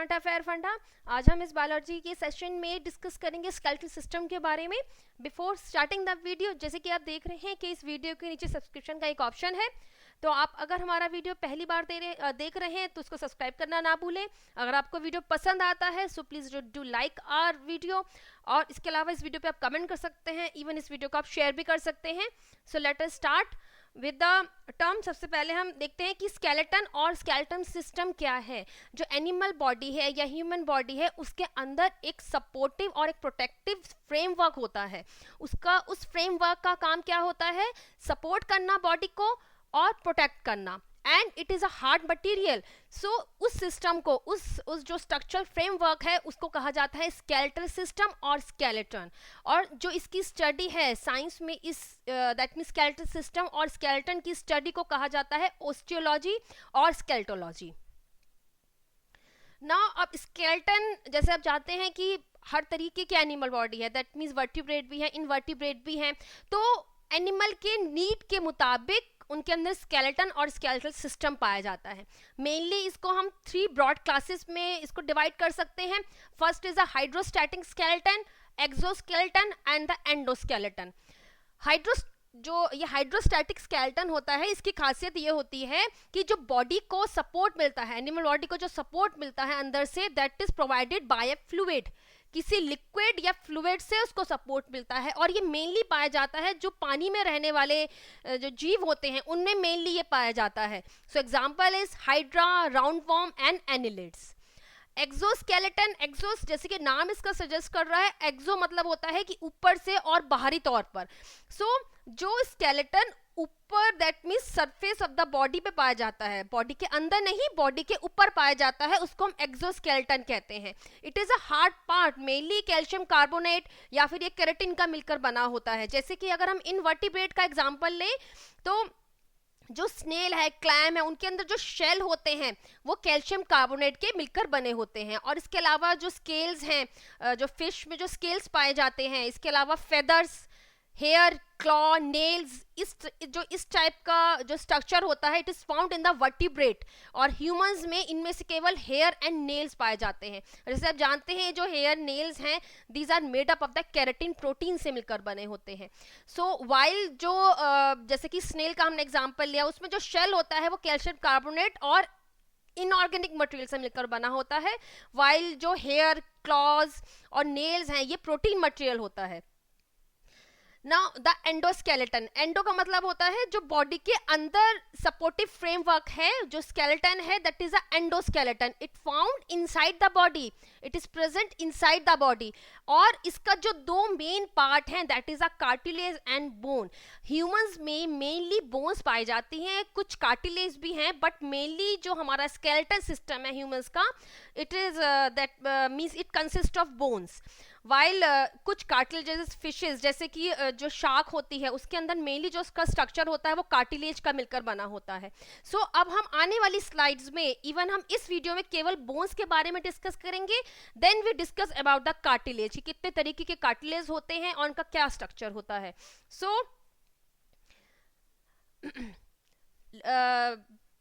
Current affair फंडा। आज हम इस बायोलॉजी के सेशन में डिस्कस करेंगे स्केलेटल सिस्टम के बारे में। बिफोर स्टार्टिंग द वीडियो, जैसे कि आप देख रहे हैं कि इस वीडियो के नीचे सब्सक्रिप्शन का एक ऑप्शन है, तो आप अगर हमारा वीडियो पहली बार देख रहे हैं तो उसको सब्सक्राइब करना ना भूलें। अगर आपको वीडियो पसंद आता है so please do like our video, और इसके अलावा इस वीडियो पे आप कमेंट कर सकते हैं, इवन इस वीडियो को आप शेयर भी कर सकते हैं। So let us start with the term. सबसे पहले हम देखते हैं कि स्केलेटन और स्केलेटन सिस्टम क्या है। जो एनिमल बॉडी है या ह्यूमन बॉडी है, उसके अंदर एक सपोर्टिव और एक प्रोटेक्टिव फ्रेमवर्क होता है। उस फ्रेमवर्क का काम क्या होता है? सपोर्ट करना बॉडी को और प्रोटेक्ट करना, and it is a hard material. So उस सिस्टम को, उस जो स्ट्रक्चरल फ्रेमवर्क है, उसको कहा जाता है स्केलेटल सिस्टम और स्केलेटन। और जो इसकी स्टडी है साइंस में, इस दैट मीन स्केलेटल सिस्टम और स्केलेटन की स्टडी को कहा जाता है ओस्टियोलॉजी और स्केलेटोलॉजी। नाउ अब स्केलेटन, जैसे आप जानते हैं कि हर तरीके की एनिमल बॉडी है, दैट मीन्स वर्टिब्रेट भी है, इनवर्टिब्रेट भी है। तो एनिमल के नीड के मुताबिक उनके अंदर स्केलेटन और स्केलेटल सिस्टम पाया जाता है। मेनली इसको हम 3 ब्रॉड क्लासेस में इसको डिवाइड कर सकते हैं। First is a hydrostatic skeleton, exoskeleton and the endoskeleton. जो ये हाइड्रोस्टैटिक स्केलेटन होता है, इसकी खासियत ये होती है कि जो बॉडी को सपोर्ट मिलता है, एनिमल बॉडी को जो सपोर्ट मिलता है अंदर से, that is provided by A fluid. किसी लिक्विड या फ्लूइड से उसको सपोर्ट मिलता है, और ये मेनली पाया जाता है जो पानी में रहने वाले जो जीव होते हैं उनमें मेनली ये पाया जाता है। So example is hydra, roundworm and annelids. Exoskeleton, exos जैसे कि नाम इसका सजेस्ट कर रहा है, एक्सो मतलब होता है कि ऊपर से और बाहरी तौर पर। सो जो स्केलेटन ऊपर, that means surface of the body पे पाया जाता है, बॉडी के अंदर नहीं, बॉडी के ऊपर पाया जाता है, उसको हम एक्सोस्केलेटन कहते हैं। It is a hard part, mainly calcium carbonate या फिर ये केराटिन का मिलकर बना होता है। जैसे कि अगर हम इनवर्टिब्रेट का एग्जांपल लें तो जो स्नेल है, क्लैम है, उनके अंदर जो शेल होते हैं वो कैल्शियम कार्बोनेट के मिलकर बने होते हैं। और इसके अलावा जो स्केल्स हैं, जो फिश में जो स्केल्स पाए जाते हैं, इसके अलावा फेदर्स, हेयर, क्लॉ, नेल्स, इस टाइप का जो स्ट्रक्चर होता है, it is found in the vertebrate. और ह्यूमंस में इनमें से केवल हेयर एंड नेल्स पाए जाते हैं। जैसे आप जानते हैं जो हेयर नेल्स हैं, these are made up of the keratin protein से मिलकर बने होते हैं। सो वाइल जो जैसे कि स्नेल का हमने एग्जांपल लिया, उसमें जो शेल होता है वो कैल्शियम कार्बोनेट और इनऑर्गेनिक मटेरियल से मिलकर बना होता है, वाइल जो हेयर, क्लॉज और नेल्स हैं ये प्रोटीन मटेरियल होता है। नाउ द एंडोस्केलेटन, एंडो का मतलब होता है जो बॉडी के अंदर सपोर्टिव फ्रेमवर्क है। जो स्केलेटन है that is a endoskeleton, it found inside the body, it is present inside the body. और इसका जो 2 मेन पार्ट हैं, that is a cartilage and bone. Humans में मेनली बोन्स पाई जाती हैं, कुछ कार्टिलेज भी हैं, बट मेनली जो हमारा स्केलेटल सिस्टम है ह्यूमंस का, it is that means it consist of bones. While कुछ कार्टिलेजेस फिशेस, जैसे कि जो शार्क होती है, उसके अंदर मेनली जो उसका स्ट्रक्चर होता है वो कार्टिलेज का मिलकर बना होता है। सो अब हम आने वाली स्लाइड्स में, इवन हम इस वीडियो में केवल बोन्स के बारे में डिस्कस करेंगे, then we discuss about the cartilage, कितने तरीके के कार्टिलेज होते हैं और उनका क्या स्ट्रक्चर होता है। सो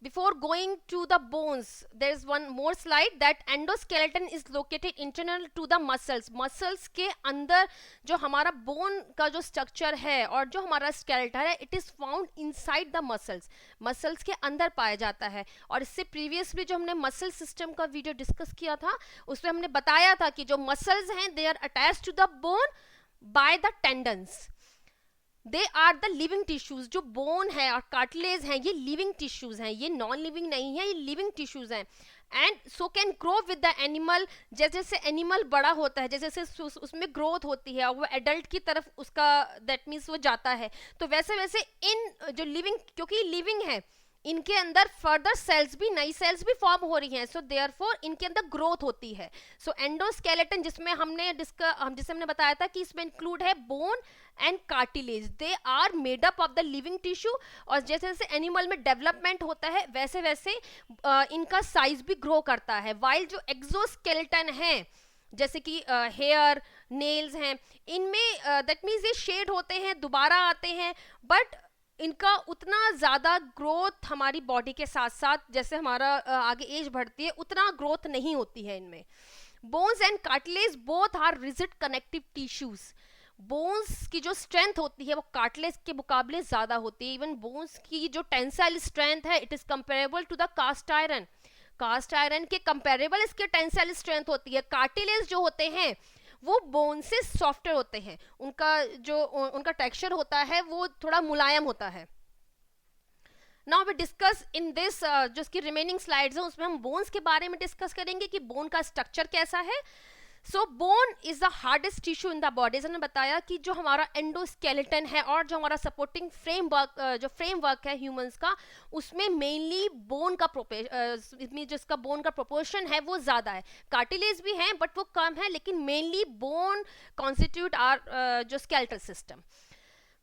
before going to the bones, there is one more slide, that endoskeleton is located internal to the muscles के अंदर जो हमारा बोन का जो स्ट्रक्चर है और जो हमारा स्केलेटन है, it is found inside the muscles के अंदर पाया जाता है। और इससे प्रीवियसली जो हमने मसल सिस्टम का वीडियो डिस्कस किया था, उसमें हमने बताया था कि जो मसल्स हैं they are attached to the bone by the tendons, they are the living tissues. जो बोन है और कार्टिलेज हैं ये लिविंग टिश्यूज हैं, ये नॉन लिविंग नहीं है, ये लिविंग टिश्यूज हैं। And so can grow with the animal, जैसे जैसे एनिमल बड़ा होता है, जैसे जैसे उसमें ग्रोथ होती है और वो एडल्ट की तरफ उसका दैट मीन्स वो जाता है, तो वैसे वैसे इन जो लिविंग, क्योंकि लिविंग है, इनके अंदर फर्दर सेल्स भी, नई सेल्स भी फॉर्म हो रही हैं, सो देयरफॉर इनके अंदर ग्रोथ होती है। सो एंडोस्केलेटन जिसमें जिसे हमने बताया था कि इसमें इंक्लूड है bone and cartilage, they are made up of the living tissue. और जैसे जैसे एनिमल में डेवलपमेंट होता है वैसे वैसे इनका साइज भी ग्रो करता है। वाइल जो एक्सोस्केलेटन है, जैसे कि हेयर, नेल्स हैं, इनमें दैट मीन्स ये शेड होते हैं, दोबारा आते हैं, बट इनका उतना ज़्यादा ग्रोथ हमारी बॉडी के साथ साथ जैसे हमारा आगे एज बढ़ती है उतना ग्रोथ नहीं होती है इनमें. Bones and cartilage both are rigid connective tissues. Bones की जो स्ट्रेंथ होती है वो कार्टिलेज के मुकाबले ज़्यादा होती है. इवन बोन्स की जो टेंसाइल स्ट्रेंथ है it is comparable to the cast iron. Cast iron के कंपेरेबल इसके टेंसाइल स्ट्रेंथ होती है. कार्टिलेज जो होते हैं वो बोन से सॉफ्टर होते हैं. उनका टेक्सचर होता है वो थोड़ा मुलायम होता है. Now we discuss in this जो इसकी रिमेनिंग स्लाइड्स हैं उसमें हम बोन्स के बारे में डिस्कस करेंगे कि बोन का स्ट्रक्चर कैसा है. So bone is the hardest tissue in the body. जैसे मैंने बताया कि जो हमारा एंडोस्केलेटन है और जो हमारा सपोर्टिंग फ्रेमवर्क है ह्यूमंस का उसमें मेनली बोन का जिसका बोन का प्रोपोर्शन है वो ज़्यादा है. कार्टिलेज भी हैं बट वो कम है लेकिन मेनली बोन कॉन्स्टिट्यूट आर जो skeletal system.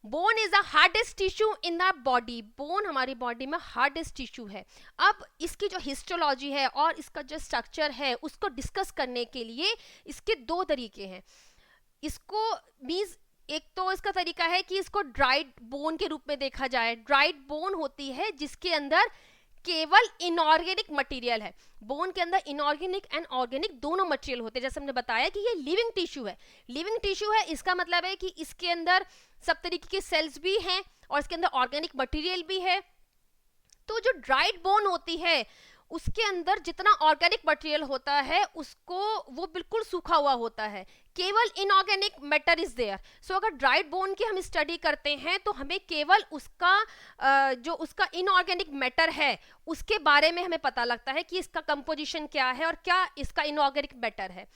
Bone is the hardest tissue in the body. Bone हमारी बॉडी में हार्डेस्ट टिश्यू है. अब इसकी जो हिस्टोलॉजी है और इसका जो स्ट्रक्चर है उसको डिस्कस करने के लिए इसके दो तरीके हैं. इसको मीन्स एक तो इसका तरीका है कि इसको ड्राइड बोन के रूप में देखा जाए. ड्राइड बोन होती है जिसके अंदर केवल इनऑर्गेनिक मटेरियल है. बोन के अंदर इनऑर्गेनिक एंड ऑर्गेनिक दोनों मटेरियल होते हैं. जैसे हमने बताया कि ये लिविंग टिश्यू है. लिविंग टिश्यू है इसका मतलब है कि इसके अंदर सब तरीके के सेल्स भी हैं और इसके अंदर ऑर्गेनिक मटेरियल भी है. तो जो ड्राइड बोन होती है उसके अंदर जितना ऑर्गेनिक मटेरियल होता है उसको वो बिल्कुल सूखा हुआ होता है. केवल इनऑर्गेनिक मैटर इज देयर. सो अगर ड्राइड बोन की हम स्टडी करते हैं तो हमें केवल उसका जो उसका इनऑर्गेनिक मैटर है उसके बारे में हमें पता लगता है कि इसका कंपोजिशन क्या है और क्या इसका इनऑर्गेनिक मैटर है.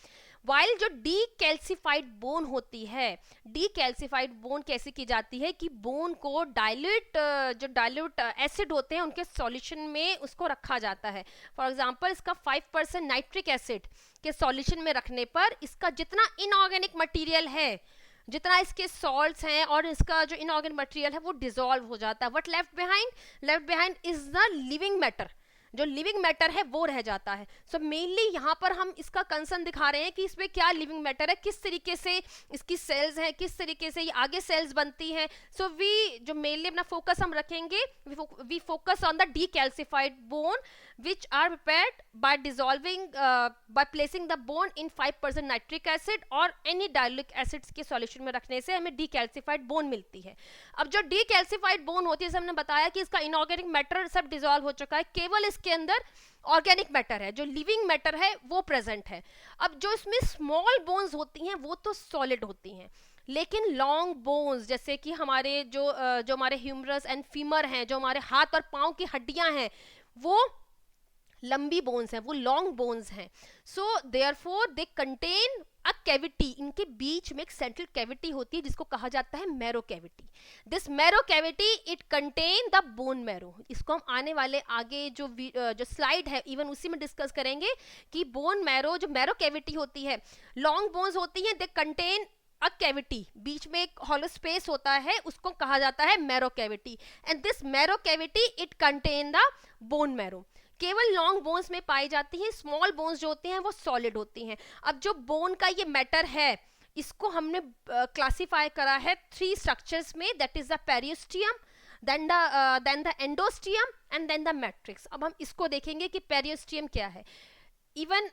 वाइल जो डीकैल्सिफाइड बोन होती है, डीकैल्सिफाइड बोन कैसे की जाती है कि बोन को डाइल्यूट एसिड होते हैं उनके सॉल्यूशन में उसको रखा जाता है. फॉर एग्जांपल इसका 5% नाइट्रिक एसिड के सॉल्यूशन में रखने पर इसका जितना इनऑर्गेनिक मटेरियल है, जितना इसके सॉल्ट्स हैं और इसका जो इनऑर्गेनिक मटेरियल है वो डिसॉल्व हो जाता है. What left behind is the living matter. जो लिविंग मैटर है वो रह जाता है. सो मेनली यहाँ पर हम इसका कंसर्न दिखा रहे हैं कि इसमें क्या लिविंग मैटर है, किस तरीके से इसकी सेल्स हैं, किस तरीके से ये आगे सेल्स बनती हैं. सो वी जो मेनली अपना फोकस हम रखेंगे, we focus on the decalcified bone which are prepared by dissolving by placing the bone in 5% nitric acid और any dilute acids के solution में रखने से हमें decalcified bone मिलती है. अब जो decalcified bone होती है जैसे हमने बताया कि इसका inorganic matter सब dissolve हो चुका है, केवल इसके अंदर ऑर्गेनिक मैटर है, जो लिविंग मैटर है वो प्रेजेंट है. अब जो इसमें स्मॉल बोन्स होती हैं वो तो सॉलिड होती हैं लेकिन लॉन्ग बोन्स जैसे कि हमारे जो हमारे ह्यूमरस एंड फीमर हैं, जो हमारे हाथ और पाँव की हड्डियां हैं वो लंबी बोन्स हैं, वो लॉन्ग बोन्स हैं. So therefore they contain a cavity. इनके बीच में एक सेंट्रल कैविटी होती है जिसको कहा जाता है marrow cavity. This marrow cavity it contain the bone marrow. इसको हम आने वाले आगे जो स्लाइड है इवन उसी में डिस्कस करेंगे कि बोन मैरो जो मैरो कैविटी होती है, लॉन्ग बोन्स होती हैं, दे कंटेन अ कैविटी. बीच में एक हॉलो स्पेस होता है उसको कहा जाता है marrow cavity. And this marrow cavity it contain the bone marrow. केवल लॉन्ग बोन्स में पाई जाती है. स्मॉल बोन्स जो होती हैं वो सॉलिड होती हैं. अब जो बोन का ये मैटर है इसको हमने क्लासिफाई करा है 3 स्ट्रक्चर्स में. That is the periosteum, then the endosteum and then the matrix. अब हम इसको देखेंगे कि पेरियोस्टियम क्या है. इवन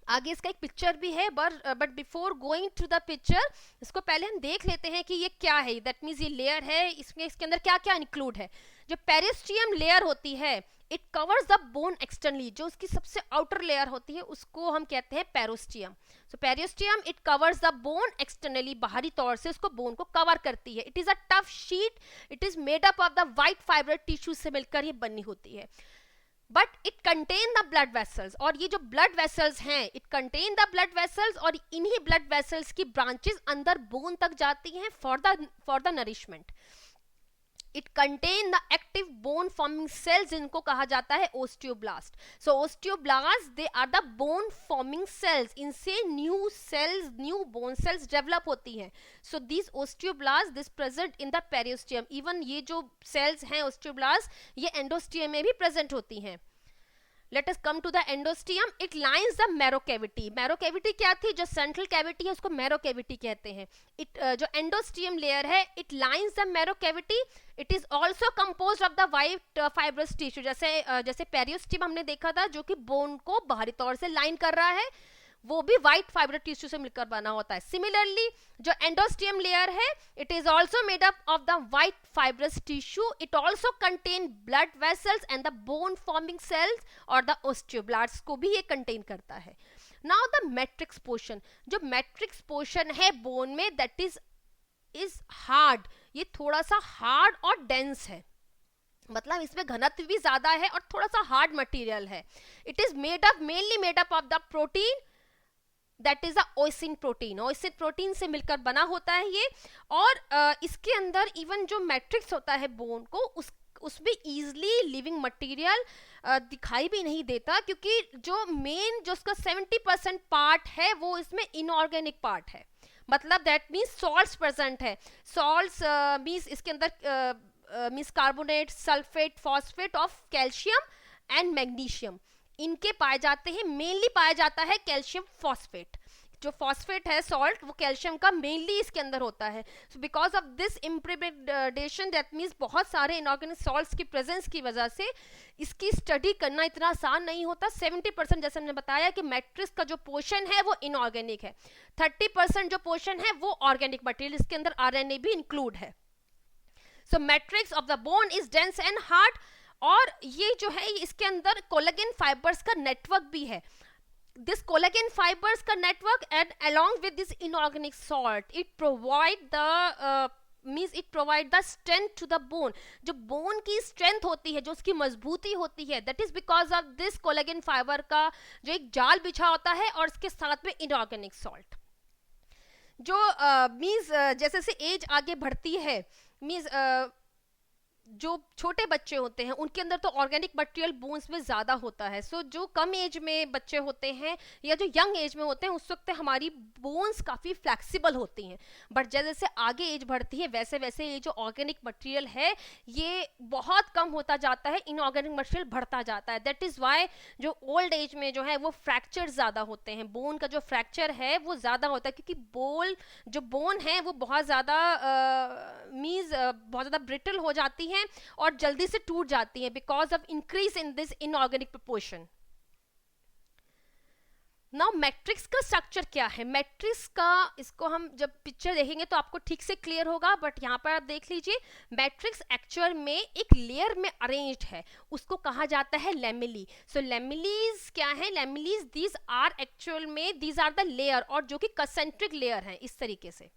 आगे इसका एक पिक्चर भी है but before going to the picture इसको पहले हम देख लेते हैं कि ये क्या है. दैट मीन्स ये लेयर है, इसके अंदर क्या क्या इंक्लूड है. जो पेरियोस्टियम लेयर होती है it covers the bone externally. जो उसकी सबसे आउटर लेयर होती है उसको हम कहते हैं periosteum. So periosteum it covers the bone externally. बाहरी तौर से उसको बोन को कवर करती है. It is a tough sheet. It is made up of the white fibre tissue से मिलकर ये बनी होती है. But it contain the blood vessels. और ये जो ब्लड वेसल्स हैं it contain the blood vessels और इन्हीं ब्लड वेसल्स की ब्रांचेस अंदर बोन तक जाती हैं for the nourishment. It contain the active bone forming cells जिनको कहा जाता है osteoblast. So osteoblast they are the bone forming cells. इनसे न्यू बोन सेल्स डेवलप होती हैं. So this osteoblast this present in the periosteum. Even ये जो sales हैं ओस्टियोब्लास्ट ये एंडोस्टियम में भी प्रेजेंट होती हैं. Let us come to the endosteum, it lines the marrow cavity. Marrow cavity क्या थी, जो सेंट्रल कैविटी है उसको मैरो कैविटी कहते हैं। जो एंडोस्टियम लेयर है it lines the marrow cavity. It is also compose of the white fibrous tissue, जैसे पेरियोस्टियम हमने देखा था जो कि बोन को बाहरी तौर से लाइन कर रहा है, वो भी व्हाइट फाइबर टिश्यू से मिलकर बना होता है। सिमिलरली जो एंडोस्टियम लेयर है it is also made up of the white fibrous tissue. It also contain blood vessels and the bone forming sales और द ओस्टियोब्लास्ट्स को भी ये कंटेन करता है। नाउ द मैट्रिक्स पोर्शन, जो मैट्रिक्स पोर्शन है बोन में दैट इज हार्ड, ये थोड़ा सा हार्ड और डेंस है, मतलब इसमें घनत्व भी ज्यादा है और थोड़ा सा हार्ड मटेरियल है। It is mainly made up of the protein that is the ossein protein. Ossein protein से मिलकर बना होता है ये। और इसके अंदर इवन जो मैट्रिक्स होता है बोन को उसमें इजिली लिविंग मटेरियल दिखाई भी नहीं देता, क्योंकि जो मेन जो उसका 70% पार्ट है वो इसमें इनऑर्गेनिक पार्ट है, मतलब दैट मीन्स सॉल्ट्स प्रेजेंट है। सॉल्ट्स मीन्स इसके अंदर means carbonate, sulphate, phosphate of calcium and magnesium, इनके पाए जाते हैं। मेनली पाया जाता है कैल्शियम फॉस्फेट, जो फॉस्फेट है सॉल्ट वो कैल्शियम का मेनली इसके अंदर होता है। So because of this impregnation that means बहुत सारे इनऑर्गेनिक सॉल्ट्स की प्रेजेंस की वजह से इसकी स्टडी करना इतना आसान नहीं होता। 70% जैसे हमने बताया कि मैट्रिक्स का जो पोर्शन है वो इनऑर्गेनिक है, 30% जो पोर्शन है वो ऑर्गेनिक मटेरियल, इसके अंदर आरएनए भी इंक्लूड है। So matrix of the bone is dense and hard, और ये जो है इसके अंदर कोलेजन फाइबर्स का नेटवर्क भी है। दिस कोलेजन फाइबर्स का network and along with this inorganic salt it provide the means it provide the strength to the bone. जो बोन की स्ट्रेंथ होती है, जो उसकी मजबूती होती है, that is because of this collagen fiber का जो एक जाल बिछा होता है और इसके साथ में इनऑर्गेनिक सॉल्ट। जो मीन्स जैसे जैसे एज आगे बढ़ती है, मीन्स जो छोटे बच्चे होते हैं उनके अंदर तो ऑर्गेनिक मटेरियल बोन्स में ज़्यादा होता है। सो जो कम एज में बच्चे होते हैं या जो यंग एज में होते हैं उस वक्त हमारी बोन्स काफ़ी फ्लेक्सिबल होती हैं, बट जैसे जैसे आगे एज बढ़ती है वैसे वैसे ये जो ऑर्गेनिक मटेरियल है ये बहुत कम होता जाता है, इनऑर्गेनिक मटेरियल बढ़ता जाता है। दैट इज़ वाई जो ओल्ड एज में जो है वो फ्रैक्चर ज़्यादा होते हैं, बोन का जो फ्रैक्चर है वो ज़्यादा होता है, क्योंकि जो बोन है वो बहुत ज़्यादा बहुत ज़्यादा ब्रिटल हो जाती है और जल्दी से टूट जाती है because of increase in this inorganic proportion. Now matrix का स्ट्रक्चर क्या है, मैट्रिक्स का इसको हम जब पिक्चर देखेंगे तो आपको ठीक से क्लियर होगा, बट यहाँ पर आप देख लीजिए मैट्रिक्स एक्चुअल में एक लेयर में अरेंज्ड है, उसको कहा जाता है लेमिली। सो लेमिलीज क्या है, लेमिलीज दीज आर एक्चुअल में दीज आर द लेयर, और जो कि कंसेंट्रिक लेयर है इस तरीके से,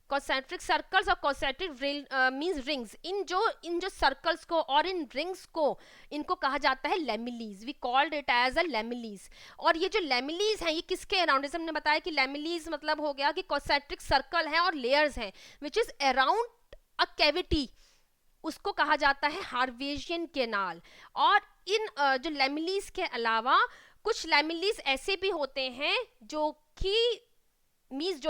concentric सर्कल्स और concentric मींस रिंग्स। इन जो सर्कल्स को और इन रिंग्स को इनको कहा जाता है lamellae. We called it as a lamellae. और ये जो लेमिलीज हैं ये किसके अराउंड, जैसे हमने बताया कि लेमिलीज मतलब हो गया कि concentric सर्कल है और लेयर्स हैं which is around a cavity, उसको कहा जाता है हार्वेजियन कैनाल। और इन जो लेमिलीज के अलावा कुछ लेमिलीज ऐसे भी होते हैं जो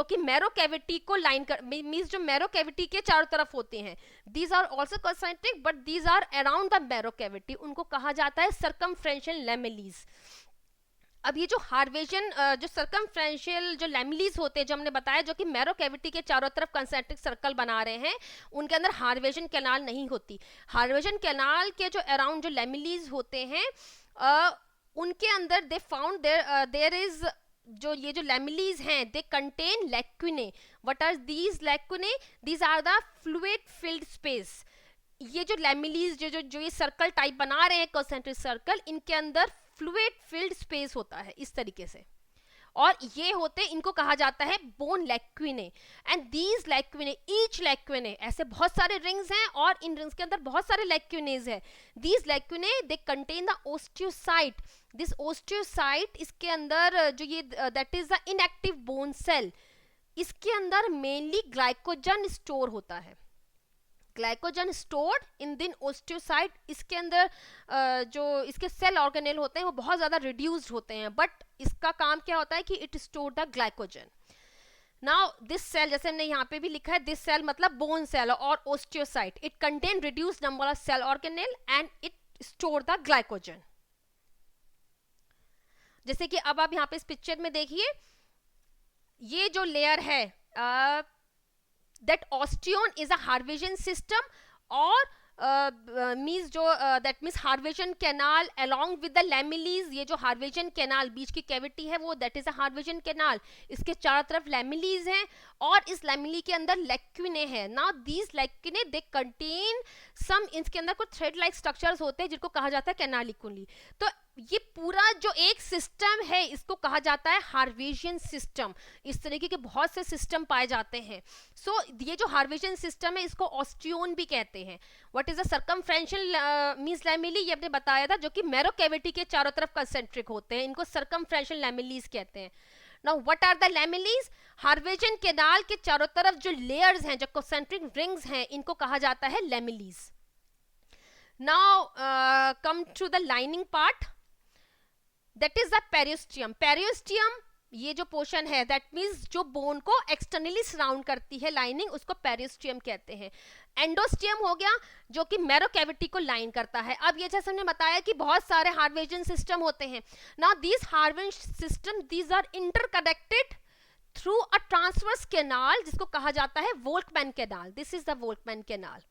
कि मैरो कैविटी को लाइन कर मींस जो मैरो कैविटी के चारों तरफ होते हैं, these are also concentric but these are around the marrow cavity, उनको कहा जाता है सर्कमफ्रेंशियल लेमिलीज। अब ये जो हार्वेजियन जो सर्कमफ्रेंशियल जो लेमिलीज होते हैं जो हमने बताया, जो कि मैरो कैविटी के चारों तरफ कंसेंट्रिक सर्कल बना रहे हैं, उनके अंदर हार्वेजियन कैनाल नहीं होती। हार्वेजियन कैनाल के जो अराउंड जो लेमिलीज होते हैं उनके अंदर दे फाउंड देयर इज जो ये जो लेमिलीज हैं they contain lacunae. What are these lacunae, these are the fluid filled space. ये जो लेमिलीज जो ये सर्कल टाइप बना रहे हैं कंसेंट्रिक सर्कल, इनके अंदर फ्लूइड फिल्ड स्पेस होता है इस तरीके से, और ये होते इनको कहा जाता है बोन लैक्यूने। एंड दीज लैक्यूने, ईच लैक्यूने, ऐसे बहुत सारे रिंग्स हैं और इन रिंग्स के अंदर बहुत सारे लैक्यूनेज है। These lacunae they contain the osteocyte. This osteocyte इसके अंदर जो ये that is the inactive bone cell, इसके अंदर मेनली ग्लाइकोजन स्टोर होता है। ग्लाइकोजन स्टोर्ड इन दिन ओस्टियोसाइट, इसके अंदर जो इसके सेल ऑर्गेनेल होते हैं वो बहुत ज़्यादा रिड्यूस्ड होते हैं, बट इसका काम क्या होता है कि it store the glycogen. Now this cell, जैसे हमने यहाँ पे भी लिखा है, दिस सेल मतलब बोन सेल और osteocyte, it contain reduced number of cell organelle and it store the glycogen. जैसे कि अब आप यहाँ पे इस पिक्चर में देखिए, ये जो लेयर है that osteon is a Haversian system, और मीन्स जो that means Haversian canal along with the lamellae, ये जो हार्वेजन कैनाल बीच की कैविटी है वो that is a Haversian canal, इसके चारों तरफ लैमिलीज हैं और इस लैमिली के अंदर लैक्यूने हैं। Now these lacunae they contain some, इसके अंदर कुछ थ्रेड लाइक स्ट्रक्चर्स होते हैं जिनको कहा जाता है कैनालिकुली। तो ये पूरा जो एक सिस्टम है इसको कहा जाता है हार्वेजियन सिस्टम। इस तरीके के बहुत से सिस्टम पाए जाते हैं। सो ये जो हार्वेजियन सिस्टम है इसको ऑस्टियोन भी कहते हैं। What is the circumferential means lamellae, ये हमने बताया था, जो कि मैरो कैविटी के चारों तरफ कंसेंट्रिक होते हैं, इनको सर्कमफ्रेंशियल लैमिलीज कहते हैं। Now what are the lamellae? Haversian canal के चारों तरफ जो लेयर्स हैं, जो कंसेंट्रिक रिंग्स हैं, इनको कहा जाता है lamellae. Now come to the lining part, that is the periosteum. Periosteum ये जो पोर्शन है, दैट मीन्स जो बोन को एक्सटर्नली सराउंड करती है लाइनिंग, उसको पेरियोस्टियम कहते हैं। एंडोस्टियम हो गया जो कि मैरो कैविटी को लाइन करता है। अब ये जैसे हमने बताया कि बहुत सारे हार्वेजन सिस्टम होते हैं। Now these Haversian system, these are interconnected through a transverse canal, जिसको कहा जाता है Volkmann canal. This is the Volkmann canal.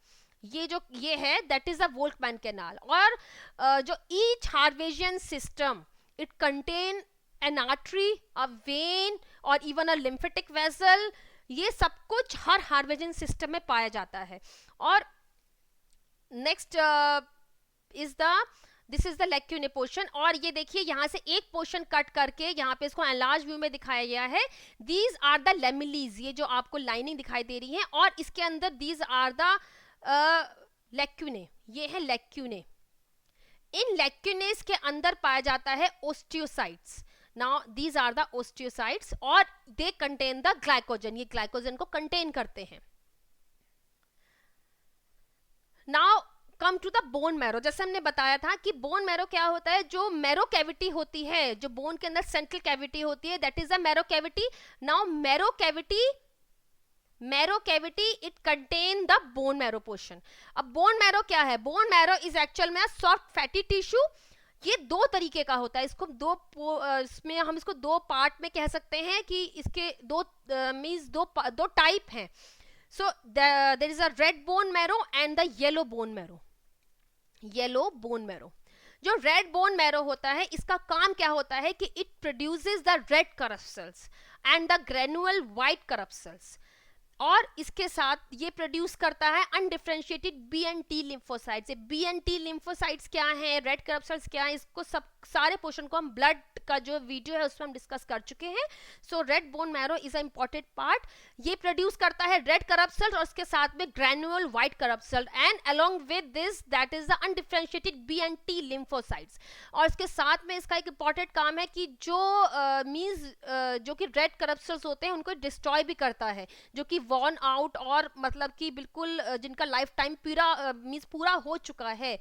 ये जो ये है that is the Volkmann canal. और जो each Haversian system, it contain an artery, a vein और even a lymphatic vessel। ये सब कुछ हर हार्वेजियन सिस्टम में पाया जाता है। और next is the, this is the lacunae portion. और ये देखिए यहाँ से एक पोर्शन कट करके यहाँ पे इसको एनलार्ज व्यू में दिखाया गया है। दीज आर द लैमिलीज, ये जो आपको लाइनिंग दिखाई दे रही है, और इसके अंदर दीज आर द लैक्यूने, ये है लैक्यूने। इन लैक्यूनेस के अंदर पाया जाता है osteocytes. Now these are the osteocytes और दे कंटेन द ग्लाइकोजन, ये ग्लाइकोजन को कंटेन करते हैं। Now come to the bone marrow. जैसे हमने बताया था कि बोन मैरो क्या होता है, जो मैरो कैविटी होती है, जो बोन के अंदर सेंट्रल कैविटी होती है, that is the marrow cavity. Now marrow cavity it contain the bone marrow portion. अब बोन मैरो क्या है? बोन मैरो इज एक्चुअल में सॉफ्ट फैटी टिश्यू। ये दो तरीके का होता है, इसको इसमें हम इसको दो पार्ट में कह सकते हैं कि इसके दो मींस दो टाइप हैं। So there is a red bone marrow and the yellow bone marrow. Yellow bone marrow, जो रेड बोन मैरो होता है, इसका काम क्या होता है कि it produces the red corpuscles and the granular white corpuscles, और इसके साथ ये प्रोड्यूस करता है undifferentiated B and T lymphocytes. B and T lymphocytes क्या हैं, रेड करप्सल्स क्या हैं, इसको सब सारे पोर्शन को हम ब्लड का जो वीडियो है उसमें हम डिस्कस कर चुके हैं। So red bone marrow is a important part. ये प्रोड्यूस करता है रेड करप्सल और उसके साथ में granular white corpuscle, and along with this that is the undifferentiated B and T lymphocytes. और इसके साथ में इसका एक इंपॉर्टेंट काम है कि जो जो कि रेड करप्सल्स होते हैं उनको डिस्ट्रॉय भी करता है, जो कि वॉर्न आउट और मतलब कि बिल्कुल जिनका लाइफ टाइम पूरा हो चुका है,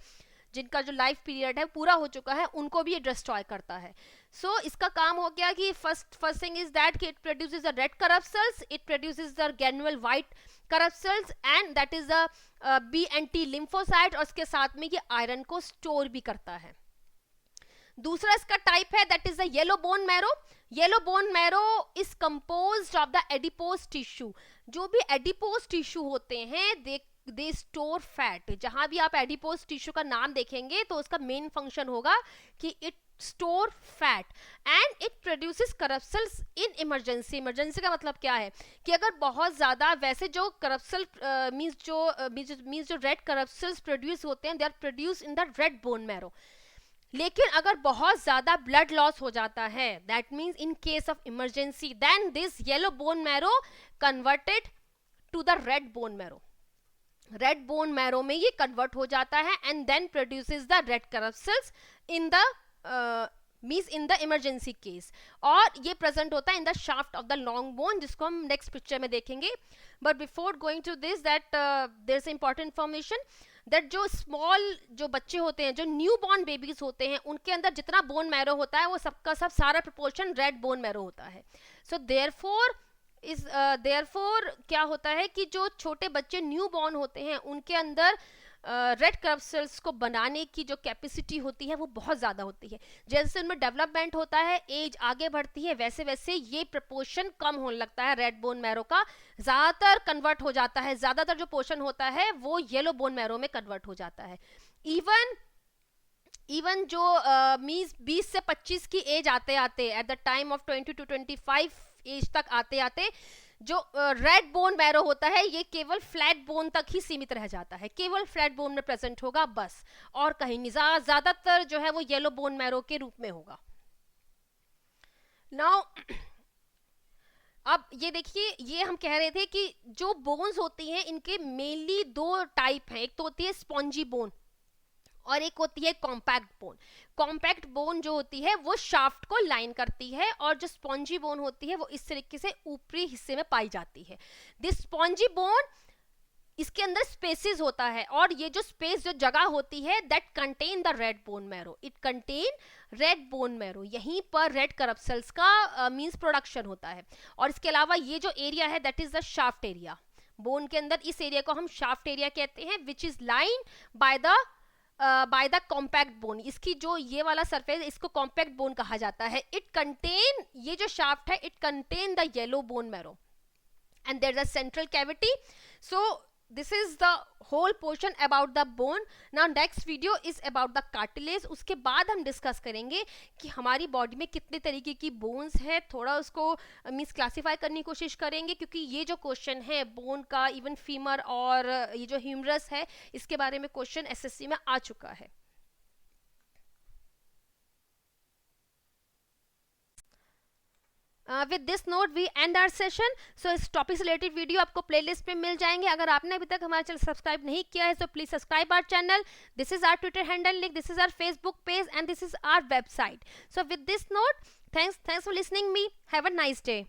जिनका जो लाइफ पीरियड है पूरा हो चुका है, उनको भी ये डिस्ट्रॉय करता है। सो इसका काम हो गया कि फर्स्ट थिंग इज दैट कि it produces the red corpuscles, it produces the granular white corpuscles, and that is the B and T lymphocyte, और उसके साथ में ये आयरन को स्टोर भी करता है। दूसरा इसका टाइप है that is the yellow bone marrow. Yellow bone marrow is composed of the adipose tissue. जो भी एडिपोज टिश्यू होते हैं दे स्टोर फैट। जहां भी आप एडिपोज टिश्यू का नाम देखेंगे तो उसका मेन फंक्शन होगा कि it store fat and it produces corpuscles in emergency. Emergency का मतलब क्या है कि अगर बहुत ज्यादा, वैसे जो करप्सल मींस जो रेड करप्सल्स प्रोड्यूस होते हैं they are produce in the red bone marrow. लेकिन अगर बहुत ज्यादा ब्लड लॉस हो जाता है, that means in case of emergency, then this yellow bone marrow converted to the red bone marrow. Red bone marrow में ये कन्वर्ट हो जाता है and then produces the red corpuscles in the means in the emergency case, और ये present होता है in the shaft of the long bone, जिसको हम नेक्स्ट पिक्चर में देखेंगे। But before going to this that there is important information that जो small जो बच्चे होते हैं, जो न्यू बॉर्न बेबीज होते हैं, उनके अंदर जितना बोन मैरो होता है वो सबका सब सारा प्रोपोर्शन रेड बोन मैरो होता है। सो देयरफॉर क्या होता है कि जो छोटे बच्चे न्यू बॉर्न होते हैं उनके अंदर रेड करप्सल्स को बनाने की जो कैपेसिटी होती है वो बहुत ज़्यादा होती है। जैसे उनमें डेवलपमेंट होता है, एज आगे बढ़ती है, वैसे वैसे ये प्रपोर्शन कम होने लगता है रेड बोन मैरो का, ज़्यादातर कन्वर्ट हो जाता है, ज़्यादातर जो पोर्शन होता है वो येलो बोन मैरो में कन्वर्ट हो जाता है। इवन जो मीन्स 20 से 25 की एज आते आते, at the time of 20 to 25 age तक आते आते, जो रेड बोन मैरो होता है ये केवल फ्लैट बोन तक ही सीमित रह जाता है, केवल फ्लैट बोन में प्रेजेंट होगा बस, और कहीं नहीं, ज्यादातर जो है वो येलो बोन मैरो के रूप में होगा। नाउ अब ये देखिए, ये हम कह रहे थे कि जो बोन्स होती हैं इनके मेनली दो टाइप हैं, एक तो होती है स्पॉन्जी बोन और एक होती है कॉम्पैक्ट बोन। कॉम्पैक्ट बोन जो होती है वो शाफ्ट को लाइन करती है, और जो स्पॉन्जी बोन होती है वो इस तरीके से ऊपरी हिस्से में पाई जाती है। दिस स्पॉन्जी बोन, इसके अंदर स्पेसेस होता है, और ये जो स्पेस, जो जगह होती है, that contain the red bone marrow, it contain red bone marrow, यहीं पर रेड करप्सल्स का मींस प्रोडक्शन होता है। और इसके अलावा ये जो एरिया है that is the shaft area, bone के अंदर इस एरिया को हम शाफ्ट एरिया कहते हैं, which is line by the compact bone. इसकी जो ये वाला सरफेस, इसको कॉम्पैक्ट बोन कहा जाता है। इट कंटेन, ये जो शाफ्ट है, it contain the yellow bone marrow and there is a central cavity. So this is the whole portion about the bone. Now next video is about the cartilage. उसके बाद हम discuss करेंगे कि हमारी body में कितने तरीके की बोन्स है, थोड़ा उसको मीन्स क्लासीफाई करने की कोशिश करेंगे, क्योंकि ये जो क्वेश्चन है बोन का, इवन फीमर और ये जो ह्यूमरस है, इसके बारे में क्वेश्चन एसएससी में आ चुका है। With this note we end our session. So इस टॉपिक से रिलेटेड वीडियो आपको प्लेलिस्ट पे मिल जाएंगे। अगर आपने अभी तक हमारा चैनल सब्सक्राइब नहीं किया है तो please subscribe our channel. This is our Twitter handle link, this is our Facebook page and this is our website. So with this note, thanks for listening me, have a nice day.